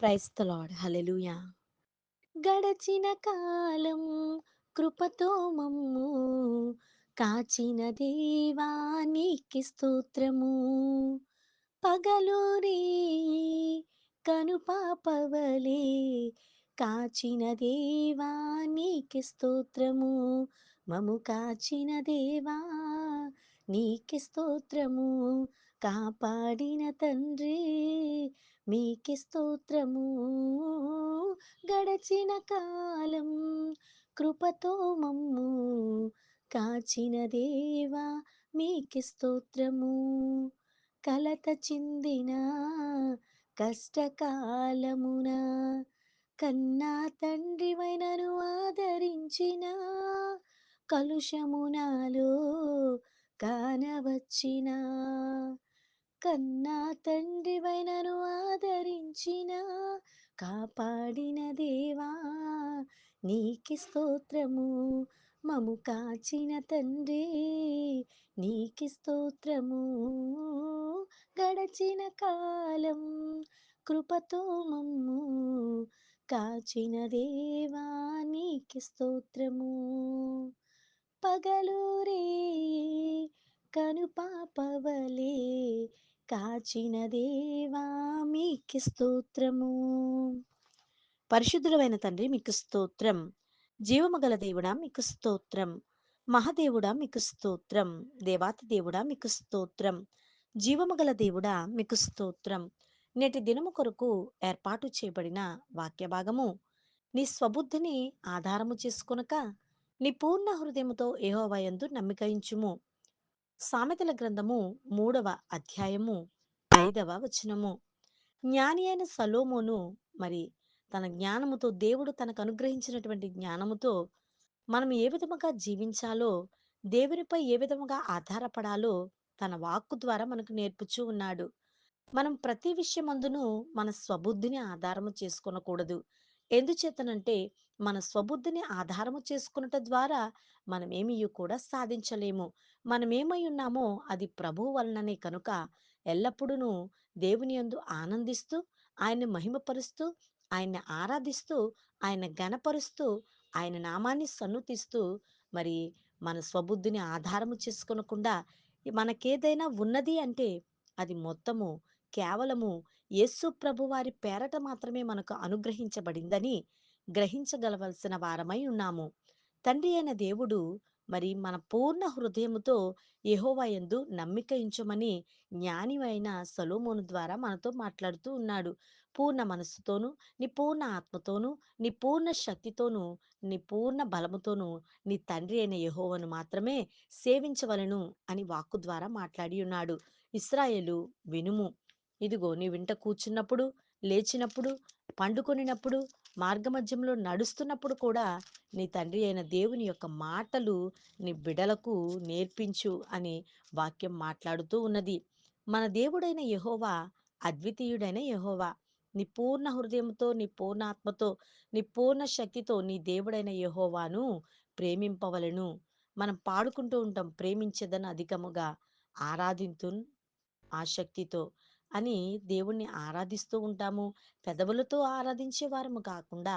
Praise the lord. హల్లెలూయా. గడచిన కాలం కృపతో మమ్ము కాచిన దేవా నీకి స్తోత్రము. పగలు కనుపాపవలే కాచిన దేవా నీకి స్తోత్రము. మము కాచిన దేవా నీకి స్తోత్రము. కాపాడిన తండ్రి మీకి స్తోత్రము. గడచిన కాలం కృపతో మమ్ము కాచిన దేవా మీకి స్తోత్రము. కలత చిందిన కష్టకాలమున కన్నా తండ్రివైనను ఆదరించిన కలుషమునాలో కానవచ్చిన కన్నా తండ్రివైనను ఆదరించిన కాపాడిన దేవా నీకి స్తోత్రము. మము కాచిన తండ్రి నీకి స్తోత్రము. గడచిన కాలం కృపతో మమ్ము కాచిన దేవా నీకి స్తోత్రము. పగలు కనుపాపవలే కాచిన దేవా మీకి స్తోత్రము. పరిశుద్ధుడైన తండ్రి మీకు స్తోత్రం. జీవముగల దేవుడా మీకు స్తోత్రం. మహాదేవుడా మీకు స్తోత్రం. దేవాతి దేవుడా మీకు స్తోత్రం. జీవముగల దేవుడా మీకు స్తోత్రం. నేటి దినము కొరకు ఏర్పాటు చేయబడిన వాక్య భాగము, నీ స్వబుద్ధిని ఆధారము చేసుకొనక నీ పూర్ణ హృదయముతో యెహోవా యందు నమ్మికయించుము. సామెతల గ్రంథము 3వ అధ్యాయము 5వ వచనము. జ్ఞాని అయిన సలోమోను మరి తన జ్ఞానముతో, దేవుడు తనకు అనుగ్రహించినటువంటి జ్ఞానముతో మనం ఏ విధముగా జీవించాలో, దేవునిపై ఏ విధముగా ఆధారపడాలో తన వాక్కు ద్వారా మనకు నేర్పుచూ ఉన్నాడు. మనం ప్రతి విషయమందును మన స్వబుద్ధిని ఆధారము చేసుకొనకూడదు. ఎందుచేతనంటే మన స్వబుద్ధిని ఆధారము చేసుకొనుట ద్వారా మనమేమియు కూడా సాధించలేము. మనమేమై ఉన్నామో అది ప్రభువు వలననే కనుక ఎల్లప్పుడూను దేవుని యందు ఆనందిస్తూ, ఆయన్ని మహిమపరుస్తూ, ఆయన్ని ఆరాధిస్తూ, ఆయన ఘనపరుస్తూ, ఆయన నామాన్ని సన్నుతిస్తూ మరి మన స్వబుద్ధిని ఆధారము చేసుకొనకుండా మనకేదైనా ఉన్నది అంటే అది మొత్తము కేవలము యేసు ప్రభువారి పేరట మాత్రమే మనకు అనుగ్రహించబడిందని గ్రహించగలవలసిన వారమై ఉన్నాము. తండ్రి అయిన దేవుడు మరి మన పూర్ణ హృదయముతో యెహోవా యందు నమ్మిక ఉంచమని జ్ఞాని అయిన సొలొమోను ద్వారా మనతో మాట్లాడుతూ ఉన్నాడు. పూర్ణ మనస్సుతోను, నీ పూర్ణ ఆత్మతోను, నీ పూర్ణ శక్తితోను, నీ పూర్ణ బలముతోను నీ తండ్రి అయిన యెహోవాను మాత్రమే సేవించవలెను అని వాక్కు ద్వారా మాట్లాడి ఉన్నాడు. ఇశ్రాయేలు వినుము. ఇదిగో నీ వింట కూర్చున్నప్పుడు, లేచినప్పుడు, పండుకొనినప్పుడు, మార్గమధ్యంలో నడుస్తున్నప్పుడు కూడా నీ తండ్రి అయిన దేవుని యొక్క మాటలు నీ బిడలకు నేర్పించు అని వాక్యం మాట్లాడుతూ ఉన్నది. మన దేవుడైన యెహోవా అద్వితీయుడైన యెహోవా. నీ పూర్ణ హృదయంతో, నీ పూర్ణ ఆత్మతో, నీ పూర్ణ శక్తితో నీ దేవుడైన యెహోవాను ప్రేమింపవలెను. మనం పాడుకుంటూ ఉంటాం, ప్రేమించెదను అధికముగా ఆరాధింతున్ ఆసక్తితో అని దేవుణ్ణి ఆరాధిస్తూ ఉంటాము. పెదవులతో ఆరాధించే వారము కాకుండా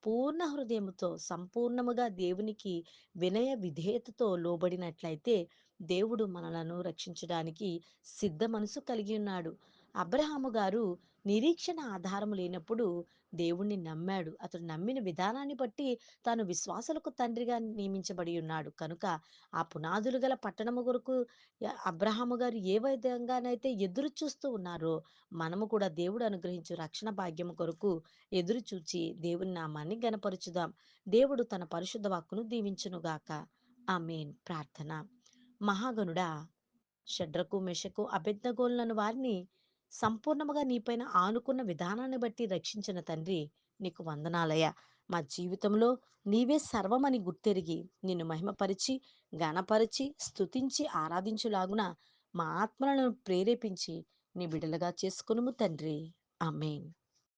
పూర్ణ హృదయముతో సంపూర్ణముగా దేవునికి వినయ విధేయతతో లోబడినట్లయితే దేవుడు మనలను రక్షించడానికి సిద్ధ మనసు కలిగి ఉన్నాడు. అబ్రహాము గారు నిరీక్షణ ఆధారము లేనప్పుడు దేవుణ్ణి నమ్మాడు. అతడు నమ్మిన విధానాన్ని బట్టి తాను విశ్వాసులకు తండ్రిగా నియమించబడి ఉన్నాడు కనుక ఆ పునాదులు గల పట్టణము కొరకు అబ్రహాము గారు ఏ విధంగానైతే ఎదురు చూస్తూ ఉన్నారో మనము కూడా దేవుడు అనుగ్రహించు రక్షణ భాగ్యము కొరకు ఎదురు చూచి దేవుని నామాన్ని గనపరుచుదాం. దేవుడు తన పరిశుద్ధ వాక్కును దీవించునుగాక. ఆమేన్. ప్రార్థన. మహాగణుడా, షడ్రకు మెషకు అబెద్నెగోలను వారిని సంపూర్ణముగా నీపైన ఆనుకున్న విధానాన్ని బట్టి రక్షించిన తండ్రి నీకు వందనాలయ. మా జీవితంలో నీవే సర్వమని గుర్తెరిగి నిన్ను మహిమపరిచి, ఘనపరిచి, స్తుతించి ఆరాధించులాగున మా ఆత్మలను ప్రేరేపించి నీ బిడ్డలుగా చేసుకొనుము తండ్రి. ఆమేన్.